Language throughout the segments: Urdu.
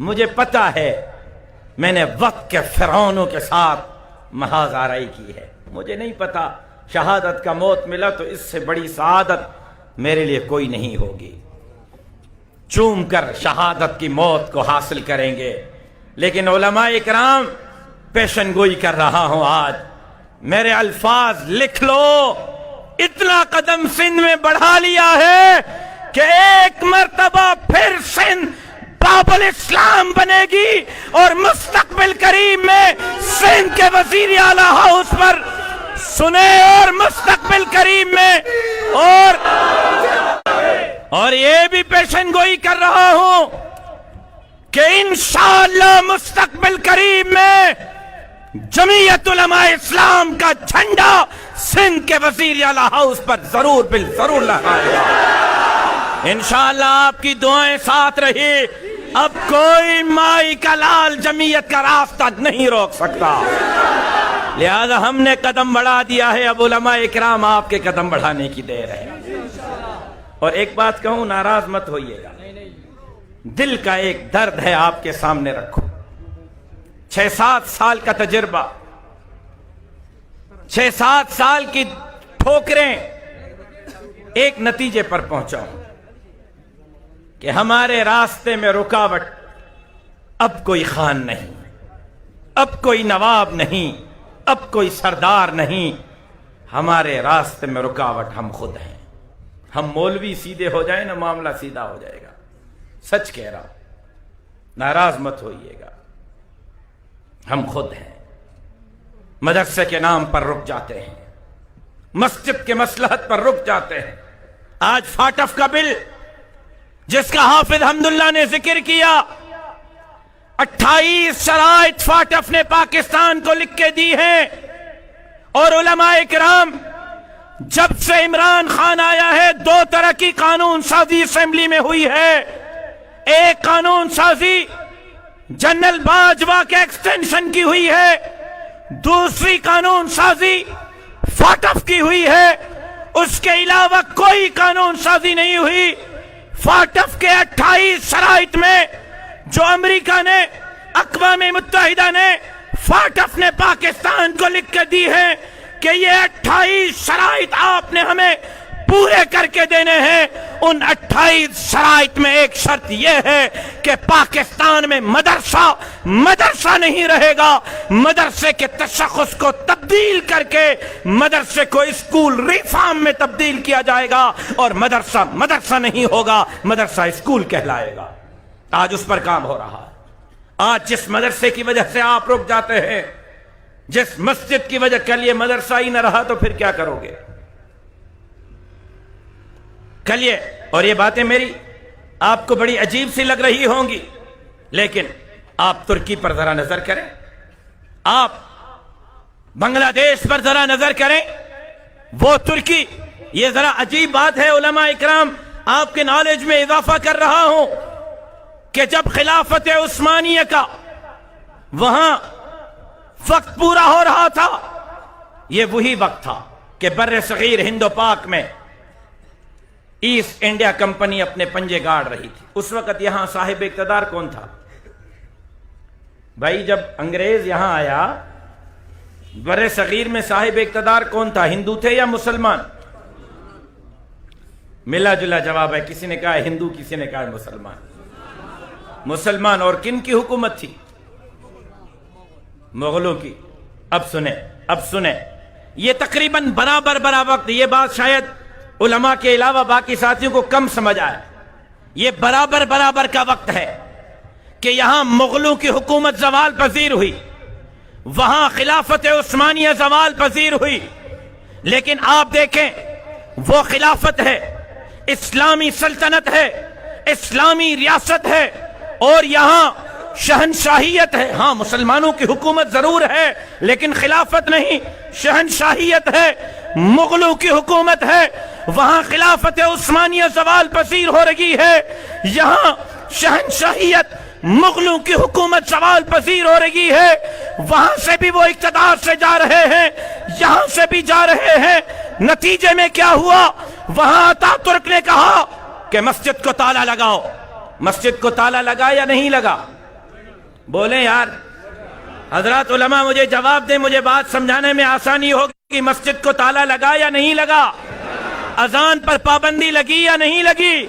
مجھے پتا ہے میں نے وقت کے فرعونوں کے ساتھ محاذ آرائی کی ہے. مجھے نہیں پتا شہادت کا موت ملا تو اس سے بڑی سعادت میرے لیے کوئی نہیں ہوگی. چوم کر شہادت کی موت کو حاصل کریں گے. لیکن علماء اکرام پیشن گوئی کر رہا ہوں آج, میرے الفاظ لکھ لو. اتنا قدم سندھ میں بڑھا لیا ہے کہ ایک مرتبہ پھر سندھ باب الاسلام بنے گی اور مستقبل قریب میں سندھ کے وزیر اعلیٰ ہاؤس پر سنے, اور مستقبل قریب میں اور یہ بھی پیشن گوئی کر رہا ہوں کہ انشاءاللہ مستقبل قریب میں جمعیت علماء اسلام کا جھنڈا سندھ کے وزیر اعلیٰ ہاؤس پر ضرور بالضرور لہرائے گا. انشاءاللہ آپ کی دعائیں ساتھ رہی. اب کوئی مائی کا لال جمعیت کا راستہ نہیں روک سکتا. لہذا ہم نے قدم بڑھا دیا ہے, اب علماء اکرام آپ کے قدم بڑھانے کی دیر ہے. اور ایک بات کہوں, ناراض مت ہوئیے گا, دل کا ایک درد ہے آپ کے سامنے رکھو. 6-7 سال کا تجربہ, 6-7 سال کی ٹھوکریں, ایک نتیجے پر پہنچا ہوں کہ ہمارے راستے میں رکاوٹ اب کوئی خان نہیں, اب کوئی نواب نہیں, اب کوئی سردار نہیں. ہمارے راستے میں رکاوٹ ہم خود ہیں. ہم مولوی سیدھے ہو جائیں نا, معاملہ سیدھا ہو جائے گا. سچ کہہ رہا ہوں, ناراض مت ہوئیے گا. ہم خود ہیں. مدرسے کے نام پر رک جاتے ہیں, مسجد کے مصلحت پر رک جاتے ہیں. آج فاٹف کا بل جس کا حافظ حمداللہ نے ذکر کیا, 28 شرائط فاٹف نے پاکستان کو لکھ کے دی ہیں. اور علماء کرام جب سے عمران خان آیا ہے 2 طرح کی قانون سازی اسمبلی میں ہوئی ہے. ایک قانون سازی جنرل باجوہ کے ایکسٹینشن کی ہوئی ہے, دوسری قانون سازی فاٹف کی ہوئی ہے. اس کے علاوہ کوئی قانون سازی نہیں ہوئی. فاٹف کے 28 شرائط میں جو امریکہ نے, اقوام متحدہ نے, فاٹف نے پاکستان کو لکھ کے دی ہے کہ یہ 28 شرائط آپ نے ہمیں پورے کر کے دینے ہیں. ان 28 شرائط میں ایک شرط یہ ہے کہ پاکستان میں مدرسہ نہیں رہے گا. مدرسے کے تشخص کو تبدیل کر کے مدرسے کو اسکول ریفارم میں تبدیل کیا جائے گا, اور مدرسہ نہیں ہوگا, مدرسہ اسکول کہلائے گا. آج اس پر کام ہو رہا ہے. آج جس مدرسے کی وجہ سے آپ رک جاتے ہیں, جس مسجد کی وجہ کے لیے مدرسہ ہی نہ رہا, تو پھر کیا کرو گے؟ کلیے. اور یہ باتیں میری آپ کو بڑی عجیب سی لگ رہی ہوں گی, لیکن آپ ترکی پر ذرا نظر کریں, آپ بنگلہ دیش پر ذرا نظر کریں. وہ ترکی, یہ ذرا عجیب بات ہے علماء اکرام, آپ کے نالج میں اضافہ کر رہا ہوں کہ جب خلافت عثمانیہ کا وہاں وقت پورا ہو رہا تھا, یہ وہی وقت تھا کہ بر صغیر ہند و پاک میں ایسٹ انڈیا کمپنی اپنے پنجے گاڑ رہی تھی. اس وقت یہاں صاحب اقتدار کون تھا بھائی؟ جب انگریز یہاں آیا, بر صغیر میں صاحب اقتدار کون تھا؟ ہندو تھے یا مسلمان؟ ملا جلا جواب ہے. کسی نے کہا ہندو, کسی نے کہا مسلمان. مسلمان. اور کن کی حکومت تھی؟ مغلوں کی. اب سنیں, یہ تقریباً برابر وقت. یہ بات شاید علماء کے علاوہ باقی ساتھیوں کو کم سمجھ آئے. یہ برابر کا وقت ہے کہ یہاں مغلوں کی حکومت زوال پذیر ہوئی, وہاں خلافت عثمانیہ زوال پذیر ہوئی. لیکن آپ دیکھیں, وہ خلافت ہے, اسلامی سلطنت ہے, اسلامی ریاست ہے, اور یہاں شہنشاہیت ہے. ہاں مسلمانوں کی حکومت ضرور ہے, لیکن خلافت نہیں, شہنشاہیت ہے. مغلوں کی حکومت ہے, وہاں خلافت عثمانیہ زوال پذیر ہو رہی ہے. یہاں شہنشاہیت, مغلوں کی حکومت زوال پذیر ہو رہی ہے. وہاں سے بھی وہ اقتدار سے جا رہے ہیں, یہاں سے بھی جا رہے ہیں. نتیجے میں کیا ہوا؟ وہاں اتا ترک نے کہا کہ مسجد کو تالا لگاؤ. مسجد کو تالا لگا یا نہیں لگا؟ بولیں یار حضرات علماء، مجھے جواب دیں، مجھے بات سمجھانے میں آسانی ہوگی. مسجد کو تالا لگا یا نہیں لگا؟ اذان پر پابندی لگی یا نہیں لگی؟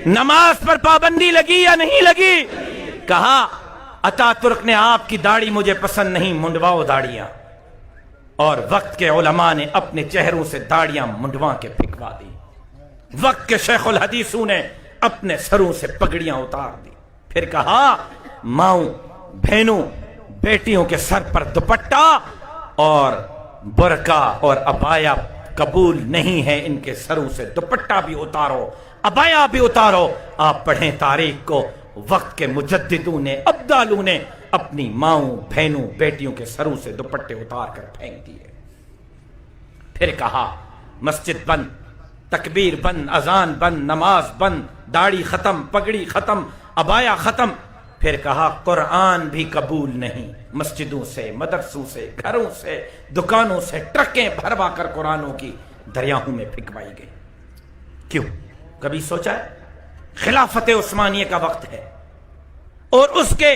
نماز پر پابندی لگی یا نہیں لگی؟ کہا اتا ترک نے آپ کی داڑھی مجھے پسند نہیں، منڈواؤ داڑیاں. اور وقت کے علماء نے اپنے چہروں سے داڑیاں منڈوا کے پھکوا دی. وقت کے شیخ الحدیثوں نے اپنے سروں سے پگڑیاں اتار دی. پھر کہا ماؤں، بہنوں، بیٹیوں کے سر پر دوپٹہ اور برقع اور عبایا قبول نہیں ہے، ان کے سروں سے دوپٹہ بھی اتارو، عبایا بھی اتارو. آپ پڑھیں تاریخ کو، وقت کے مجددوں نے، ابدالوں نے اپنی ماؤں، بہنوں، بیٹیوں کے سروں سے دوپٹے اتار کر پھینک دیے. پھر کہا مسجد بند، تکبیر بند، اذان بند، نماز بند، داڑھی ختم، پگڑی ختم، عبایا ختم. پھر کہا قرآن بھی قبول نہیں. مسجدوں سے، مدرسوں سے، گھروں سے، دکانوں سے ٹرکیں بھروا کر قرآنوں کی دریاہوں میں پھینکوائی گئی. کیوں؟ کبھی سوچا ہے؟ خلافت عثمانیہ کا وقت ہے اور اس کے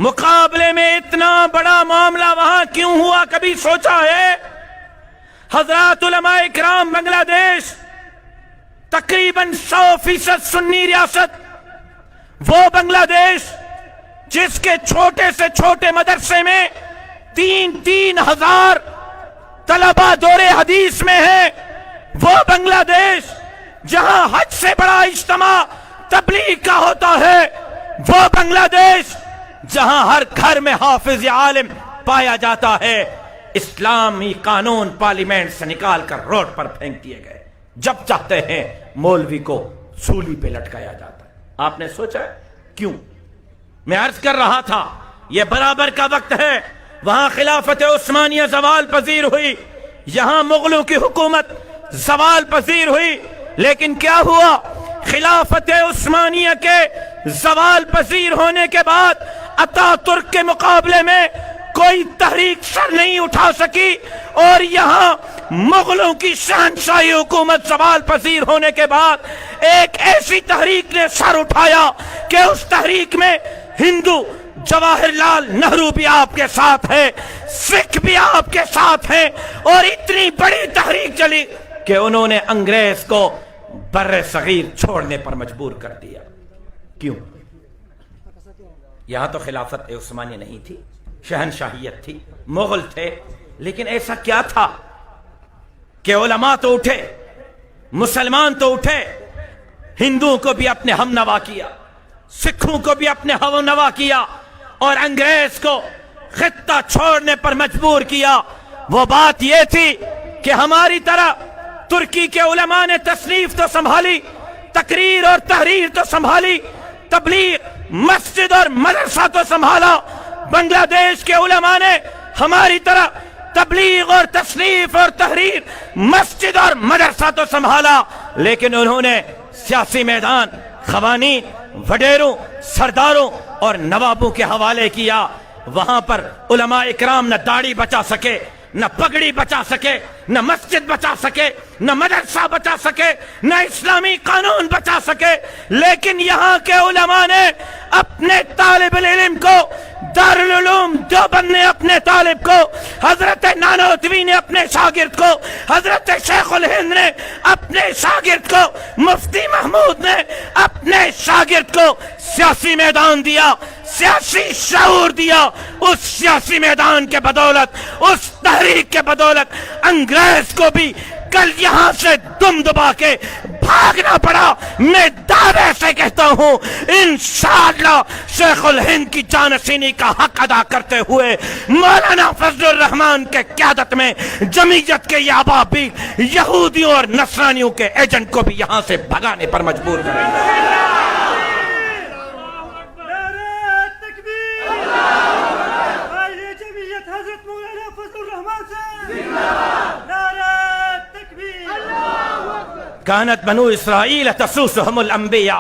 مقابلے میں اتنا بڑا معاملہ وہاں کیوں ہوا؟ کبھی سوچا ہے؟ حضرات علماء اکرام، بنگلہ دیش تقریباً 100% سنی ریاست، وہ بنگلہ دیش جس کے چھوٹے سے چھوٹے مدرسے میں 3,000 طلبہ دور حدیث میں ہیں، وہ بنگلہ دیش جہاں حج سے بڑا اجتماع تبلیغ کا ہوتا ہے، وہ بنگلہ دیش جہاں ہر گھر میں حافظ عالم پایا جاتا ہے، اسلامی قانون پارلیمنٹ سے نکال کر روڈ پر پھینک دیے گئے. جب چاہتے ہیں مولوی کو سولی پہ لٹکایا جاتا ہے. آپ نے سوچا کیوں؟ میں عرض کر رہا تھا یہ برابر کا وقت ہے. وہاں خلافت عثمانیہ زوال پذیر ہوئی، یہاں مغلوں کی حکومت زوال پذیر ہوئی. لیکن کیا ہوا؟ خلافت عثمانیہ کے زوال پذیر ہونے کے بعد اتا ترک کے مقابلے میں کوئی تحریک سر نہیں اٹھا سکی، اور یہاں مغلوں کی شہنشاہی حکومت زوال پذیر ہونے کے بعد ایک ایسی تحریک نے سر اٹھایا کہ اس تحریک میں ہندو جواہر لال نہرو بھی آپ کے ساتھ ہے، سکھ بھی آپ کے ساتھ ہیں، اور اتنی بڑی تحریک چلی کہ انہوں نے انگریز کو بر صغیر چھوڑنے پر مجبور کر دیا. کیوں؟ یہاں تو خلافت عثمانیہ نہیں تھی، شہنشاہیت تھی، مغل تھے. لیکن ایسا کیا تھا کہ علماء تو اٹھے، مسلمان تو اٹھے، ہندوؤں کو بھی اپنے ہم نوا کیا، سکھوں کو بھی اپنے ہم نوا کیا، اور انگریز کو خطہ چھوڑنے پر مجبور کیا. وہ بات یہ تھی کہ ہماری طرح ترکی کے علماء نے تصنیف تو سنبھالی، تقریر اور تحریر تو سنبھالی، تبلیغ، مسجد اور مدرسہ تو سنبھالا. بنگلہ دیش کے علماء نے ہماری طرح تبلیغ اور تصنیف اور تحریر، مسجد اور مدرسہ تو سنبھالا، لیکن انہوں نے سیاسی میدان خوانین، وڈیروں، سرداروں اور نوابوں کے حوالے کیا. وہاں پر علماء اکرام نہ داڑھی بچا سکے، نہ پگڑی بچا سکے، نہ مسجد بچا سکے، نہ مدرسہ بچا سکے، نہ اسلامی قانون بچا سکے. لیکن یہاں کے علماء نے اپنے طالب العلم کو، دارالعلوم دیوبند نے اپنے طالب کو، حضرت نانوتوی نے اپنے شاگرد کو، حضرت شیخ الہند نے اپنے شاگرد کو، مفتی محمود نے اپنے شاگرد کو سیاسی میدان دیا، سیاسی شعور دیا. اس سیاسی میدان کے بدولت، اس تحریک کے بدولت انگریز کو بھی کل یہاں سے دم دبا کے بھاگنا پڑا. میں دعوے سے کہتا ہوں انشاءاللہ شیخ الہند کی جانشینی کا حق ادا کرتے ہوئے مولانا فضل الرحمان کے قیادت میں جمعیت کے یہ احباب بھی یہودیوں اور نصرانیوں کے ایجنٹ کو بھی یہاں سے بھگانے پر مجبور کریں گے. كانت بنو اسرائیل تسوسهم الانبیاء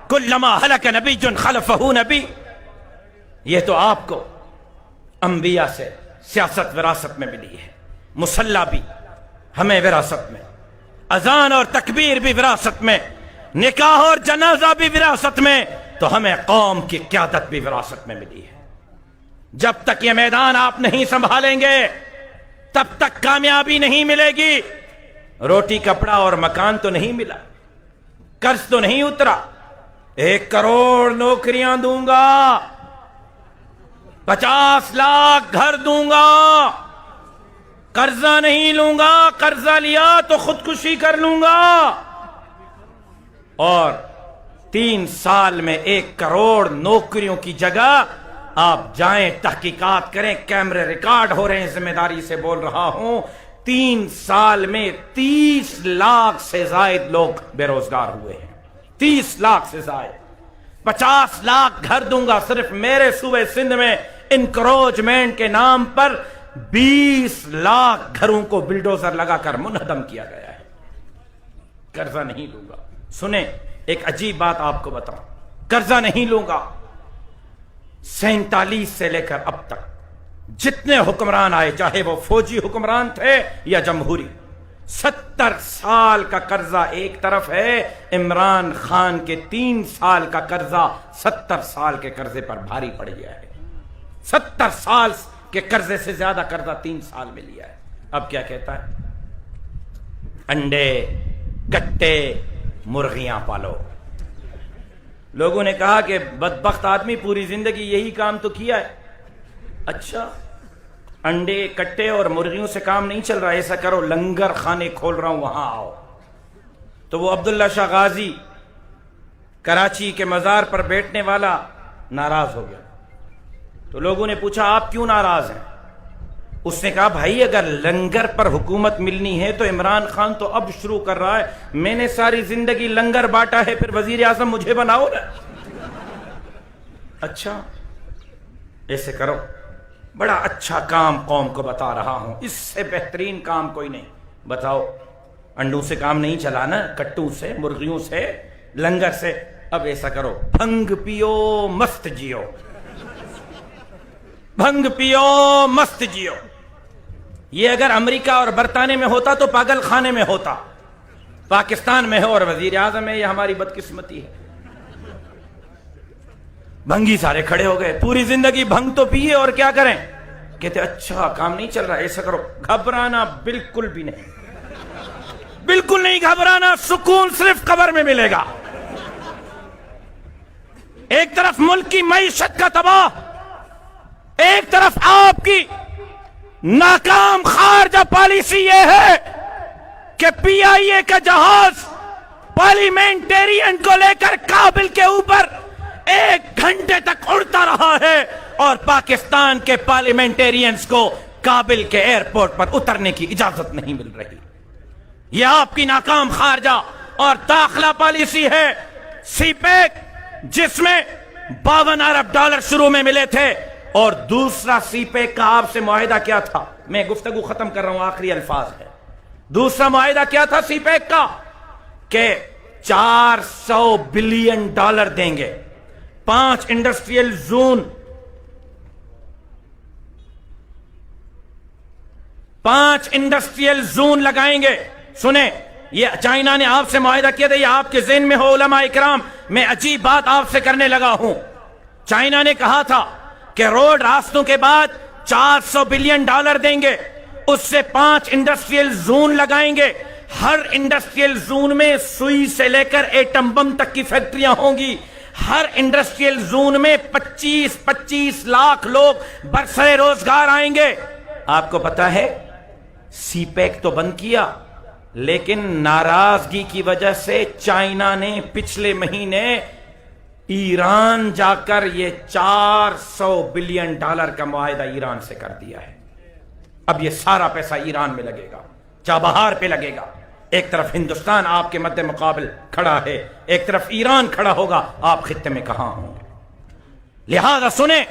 كلما هلك نبی خلفه نبی. یہ تو آپ کو انبیاء سے سیاست وراثت میں ملی ہے، مصلی بھی ہمیں وراثت میں، اذان اور تکبیر بھی وراثت میں، نکاح اور جنازہ بھی وراثت میں، تو ہمیں قوم کی قیادت بھی وراثت میں ملی ہے. جب تک یہ میدان آپ نہیں سنبھالیں گے تب تک کامیابی نہیں ملے گی. روٹی کپڑا اور مکان تو نہیں ملا, قرض تو نہیں اترا, 1 کروڑ نوکریاں دوں گا, 50 لاکھ گھر دوں گا, قرضہ نہیں لوں گا, قرضہ لیا تو خودکشی کر لوں گا. اور 3 سال میں 1 کروڑ نوکریوں کی جگہ آپ جائیں تحقیقات کریں, کیمرے ریکارڈ ہو رہے ہیں, ذمہ داری سے بول رہا ہوں, 3 سال میں 30 لاکھ سے زائد لوگ بے روزگار ہوئے ہیں. 30 لاکھ سے زائد. 50 لاکھ گھر دوں گا. صرف میرے صوبے سندھ میں انکروچمنٹ کے نام پر 20 لاکھ گھروں کو بلڈوزر لگا کر منہدم کیا گیا ہے. قرضہ نہیں لوں گا. سنیں ایک عجیب بات آپ کو بتاؤں, قرضہ نہیں لوں گا. 47 سے لے کر اب تک جتنے حکمران آئے, چاہے وہ فوجی حکمران تھے یا جمہوری, 70 سال کا قرضہ ایک طرف ہے. عمران خان کے 3 سال کا قرضہ 70 سال کے قرضے پر بھاری پڑ گیا ہے. 70 سال کے قرضے سے زیادہ قرضہ 3 سال میں لیا ہے. اب کیا کہتا ہے؟ انڈے, کٹے, مرغیاں پالو. لوگوں نے کہا کہ بدبخت آدمی پوری زندگی یہی کام تو کیا ہے. اچھا, انڈے, کٹے اور مرغیوں سے کام نہیں چل رہا, ایسا کرو لنگر خانے کھول رہا ہوں, وہاں آؤ. تو وہ عبداللہ شاہ غازی کراچی کے مزار پر بیٹھنے والا ناراض ہو گیا. تو لوگوں نے پوچھا آپ کیوں ناراض ہیں؟ اس نے کہا بھائی اگر لنگر پر حکومت ملنی ہے تو عمران خان تو اب شروع کر رہا ہے, میں نے ساری زندگی لنگر بانٹا ہے, پھر وزیر اعظم مجھے بناؤ نا. اچھا ایسے کرو, بڑا اچھا کام قوم کو بتا رہا ہوں, اس سے بہترین کام کوئی نہیں. بتاؤ, انڈوں سے کام نہیں چلانا, کٹوں سے, مرغیوں سے, لنگر سے. اب ایسا کرو, بھنگ پیو مست جیو, بھنگ پیو مست جیو. یہ اگر امریکہ اور برطانیہ میں ہوتا تو پاگل خانے میں ہوتا, پاکستان میں ہے اور وزیر اعظم ہے. یہ ہماری بدقسمتی ہے. بھنگی سارے کھڑے ہو گئے, پوری زندگی بھنگ تو پیے اور کیا کریں. کہتے اچھا کام نہیں چل رہا, ایسا کرو گھبرانا بالکل بھی نہیں, بالکل نہیں گھبرانا, سکون صرف قبر میں ملے گا. ایک طرف ملک کی معیشت کا تباہ, ایک طرف آپ کی ناکام خارجہ پالیسی یہ ہے کہ پی آئی اے کا جہاز پارلیمنٹیرین کو لے کر کابل کے اوپر 1 گھنٹے تک اڑتا رہا ہے اور پاکستان کے پارلیمنٹیرینز کو کابل کے ایئرپورٹ پر اترنے کی اجازت نہیں مل رہی. یہ آپ کی ناکام خارجہ اور داخلہ پالیسی ہے. سی پیک جس میں $52 ارب شروع میں ملے تھے, اور دوسرا سی پیک کا آپ سے معاہدہ کیا تھا؟ میں گفتگو ختم کر رہا ہوں, آخری الفاظ ہے. دوسرا معاہدہ کیا تھا سی پیک کا؟ کہ $400 بلین دیں گے, 5 انڈسٹریل زون, 5 انڈسٹریل زون لگائیں گے. سنیں, یہ چائنا نے آپ سے معاہدہ کیا تھا, یہ آپ کے ذہن میں ہو علماء اکرام, میں عجیب بات آپ سے کرنے لگا ہوں. چائنا نے کہا تھا کہ روڈ راستوں کے بعد $400 بلین دیں گے, اس سے 5 انڈسٹریل زون لگائیں گے. ہر انڈسٹریل زون میں سوئی سے لے کر ایٹم بم تک کی فیکٹریاں ہوں گی. ہر انڈسٹریل زون میں 25 لاکھ لوگ برسر روزگار آئیں گے. آپ کو پتا ہے سی پیک تو بند کیا, لیکن ناراضگی کی وجہ سے چائنا نے پچھلے مہینے ایران جا کر یہ $400 بلین کا معاہدہ ایران سے کر دیا ہے. اب یہ سارا پیسہ ایران میں لگے گا, چابہار پہ لگے گا. ایک طرف ہندوستان آپ کے مد مقابل کھڑا ہے, ایک طرف ایران کھڑا ہوگا, آپ خطے میں کہاں ہوں گے؟ لہذا سنیں,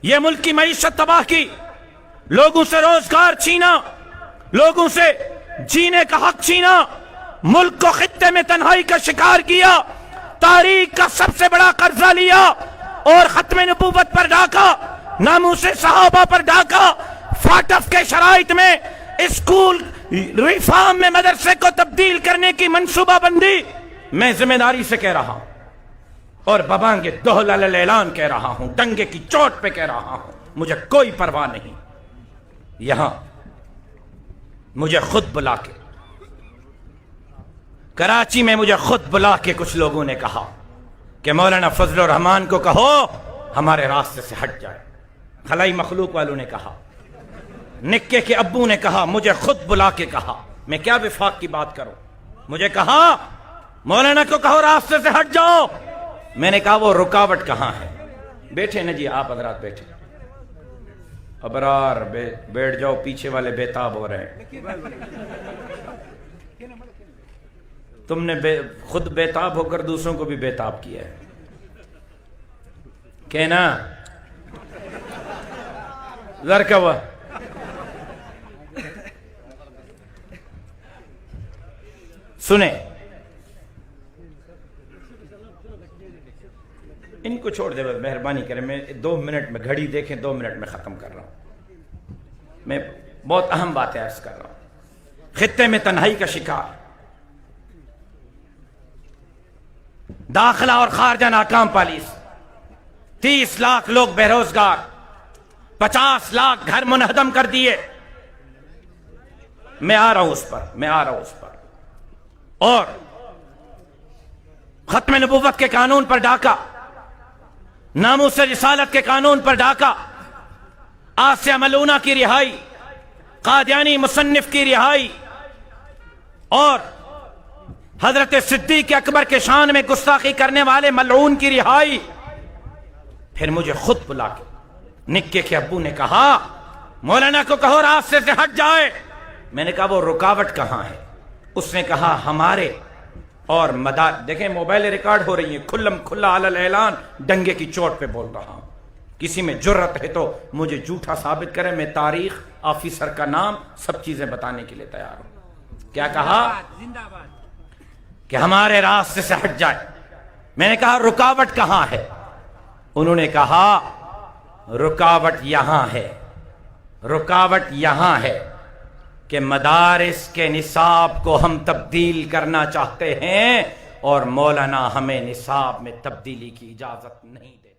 یہ ملک کی معیشت تباہ کی, لوگوں سے روزگار چھینا, لوگوں سے جینے کا حق چھینا, ملک کو خطے میں تنہائی کا شکار کیا, تاریخ کا سب سے بڑا قرضہ لیا اور ختم نبوت پر ڈاکا, ناموس صحابہ پر ڈاکا. فاٹف کے شرائط میں اسکول ریفارم میں مدرسے کو تبدیل کرنے کی منصوبہ بندی, میں ذمہ داری سے کہہ رہا ہوں, اور ببانگ دوہلل اعلان کہہ رہا ہوں، ڈنگے کی چوٹ پہ کہہ رہا ہوں، مجھے کوئی پرواہ نہیں۔ یہاں مجھے خود بلا کے، کراچی میں مجھے خود بلا کے کچھ لوگوں نے کہا کہ مولانا فضل الرحمان کو کہو ہمارے راستے سے ہٹ جائے۔ خلائی مخلوق والوں نے کہا، نکے کے ابو نے کہا، مجھے خود بلا کے کہا، میں کیا وفاق کی بات کروں، مجھے کہا مولانا کو کہو راستے سے ہٹ جاؤ۔ میں نے کہا وہ رکاوٹ کہاں ہے؟ بیٹھے نا جی آپ حضرات بیٹھے، ابرار بیٹھ جاؤ، پیچھے والے بےتاب ہو رہے ہیں۔ تم نے خود بےتاب ہو کر دوسروں کو بھی بےتاب کیا ہے، کہنا لڑکا ہوا۔ سنیں، ان کو چھوڑ دے، مہربانی کریں، میں 2 منٹ میں گھڑی دیکھیں، 2 منٹ میں ختم کر رہا ہوں۔ میں بہت اہم باتیں عرض کر رہا ہوں۔ خطے میں تنہائی کا شکار، داخلہ اور خارجہ ناکام پالیس، 30 لاکھ لوگ بے روزگار، 50 لاکھ گھر منہدم کر دیے۔ میں آ رہا ہوں اس پر، اور ختم نبوت کے قانون پر ڈاکہ، ناموس رسالت کے قانون پر ڈاکہ، آسیہ ملونہ کی رہائی، قادیانی مصنف کی رہائی، اور حضرت صدیق اکبر کے شان میں گستاخی کرنے والے ملعون کی رہائی۔ پھر مجھے خود بلا کے نکے کے ابو نے کہا مولانا کو کہو راستے سے ہٹ جائے۔ میں نے کہا وہ رکاوٹ کہاں ہے؟ اس نے کہا ہمارے اور مدار، دیکھیں موبائل ریکارڈ ہو رہی ہیں، کھلم کھلا علل اعلان ڈنگے کی چوٹ پہ بول رہا ہوں۔ کسی میں جرت ہے تو مجھے جھوٹا ثابت کرے، میں تاریخ، آفیسر کا نام، سب چیزیں بتانے کے لیے تیار ہوں۔ کیا کہا؟ کہ ہمارے راستے سے ہٹ جائے۔ میں نے کہا رکاوٹ کہاں ہے؟ انہوں نے کہا رکاوٹ یہاں ہے، رکاوٹ یہاں ہے کہ مدارس کے نصاب کو ہم تبدیل کرنا چاہتے ہیں اور مولانا ہمیں نصاب میں تبدیلی کی اجازت نہیں دے۔